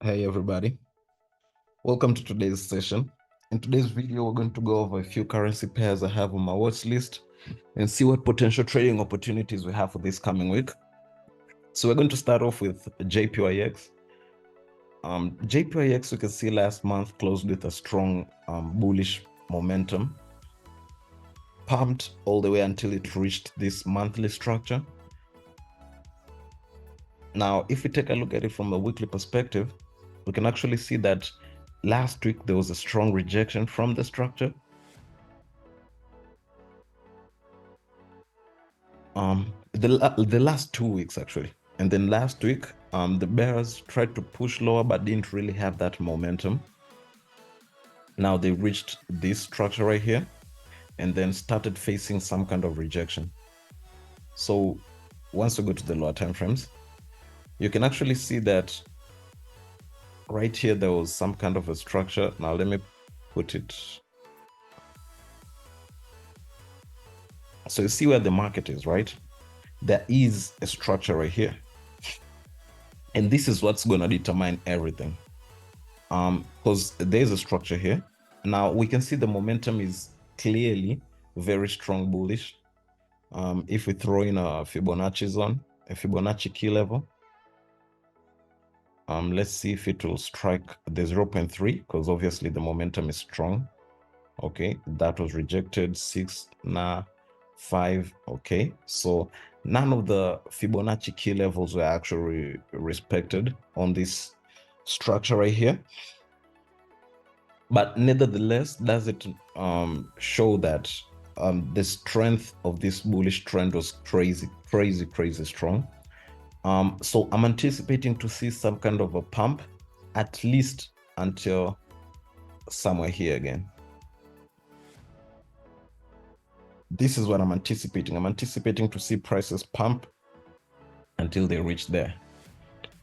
Hey everybody, welcome to today's session. In today's video, we're going to go over a few currency pairs I have on my watch list and see what potential trading opportunities we have for this coming week. So we're going to start off with JPYX. JPYX, we can see last month closed with a strong bullish momentum, pumped all the way until it reached this monthly structure. Now, if we take a look at it from a weekly perspective, we can actually see that last week there was a strong rejection from the structure. The last 2 weeks actually, and then last week the bears tried to push lower but didn't really have that momentum. Now they reached this structure right here and then started facing some kind of rejection. So once we go to the lower time frames, you can actually see that right here there was some kind of a structure. Now let me put it. So you see where the market is, right? There is a structure right here, and this is what's going to determine everything, because there's a structure here. Now we can see the momentum is clearly very strong bullish. If we throw in a Fibonacci zone, a Fibonacci key level, let's see if it will strike the 0.3, because obviously the momentum is strong. Okay, that was rejected. 6 now 5. Okay, so none of the Fibonacci key levels were actually respected on this structure right here, but nevertheless does it show that the strength of this bullish trend was crazy strong. So I'm anticipating to see some kind of a pump at least until somewhere here again. This is what I'm anticipating. I'm anticipating to see prices pump until they reach there.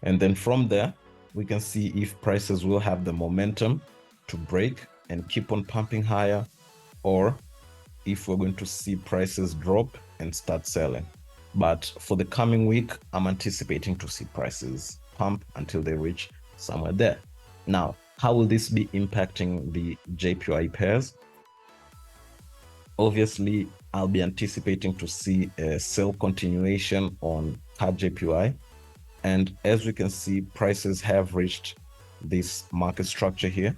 And then from there, we can see if prices will have the momentum to break and keep on pumping higher, or if we're going to see prices drop and start selling. But for the coming week, I'm anticipating to see prices pump until they reach somewhere there. Now, how will this be impacting the JPY pairs? Obviously, I'll be anticipating to see a sell continuation on CAD JPY. And as we can see, prices have reached this market structure here.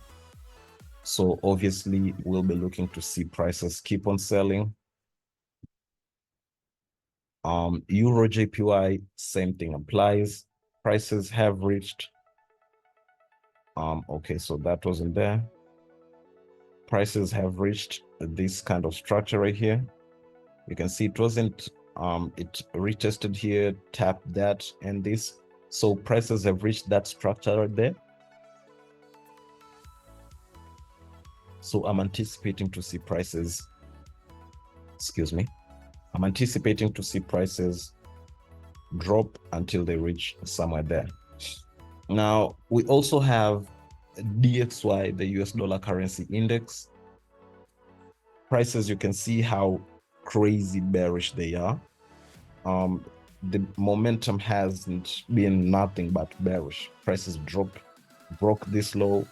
So obviously, we'll be looking to see prices keep on selling. Euro JPY, same thing applies. Prices have reached. Okay, so that wasn't there. Prices have reached this kind of structure right here. You can see it wasn't, it retested here, tapped that and this. So prices have reached that structure right there. So I'm anticipating to see prices, I'm anticipating to see prices drop until they reach somewhere there. Now, we also have DXY, the US dollar currency index. Prices, you can see how crazy bearish they are. The momentum hasn't been nothing but bearish. Prices broke this low,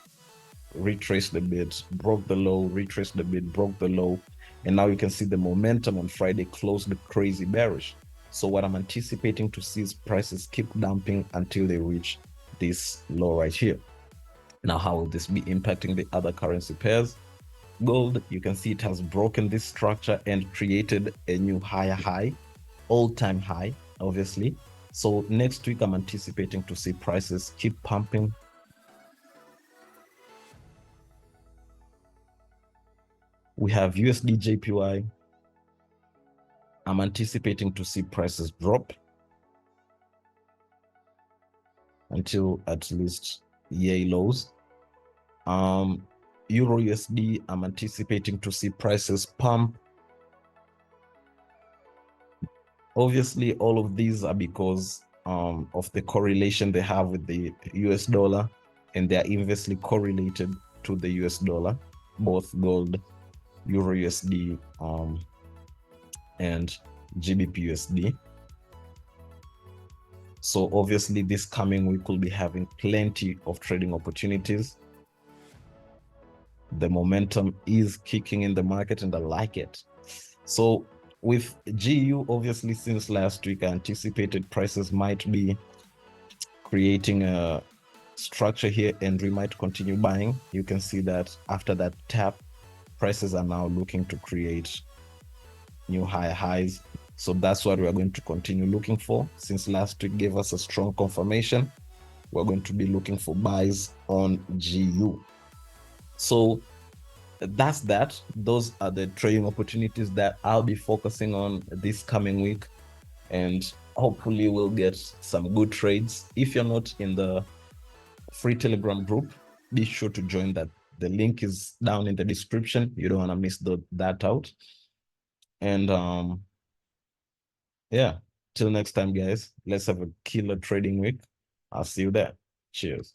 retraced the bid, broke the low, retraced the bid, broke the low, and now you can see the momentum on Friday closed crazy bearish. So what I'm anticipating to see is prices keep dumping until they reach this low right here. Now, how will this be impacting the other currency pairs? Gold, you can see it has broken this structure and created a new higher high, all-time high, obviously. So next week, I'm anticipating to see prices keep pumping. We have USD JPY. I'm anticipating to see prices drop until at least yay lows. Euro USD, I'm anticipating to see prices pump. Obviously, all of these are because of the correlation they have with the US dollar, and they are inversely correlated to the US dollar, both gold, Euro USD, and GBP USD. So obviously this coming week we'll be having plenty of trading opportunities. The momentum is kicking in the market and I like it. So with GU, obviously since last week, I anticipated prices might be creating a structure here and we might continue buying. You can see that after that tap, prices are now looking to create new higher highs. So that's what we're going to continue looking for. Since last week gave us a strong confirmation, we're going to be looking for buys on GU. So that's that. Those are the trading opportunities that I'll be focusing on this coming week. And hopefully we'll get some good trades. If you're not in the free Telegram group, be sure to join that. The link is down in the description. You don't want to miss that out. And yeah, till next time, guys. Let's have a killer trading week. I'll see you there. Cheers.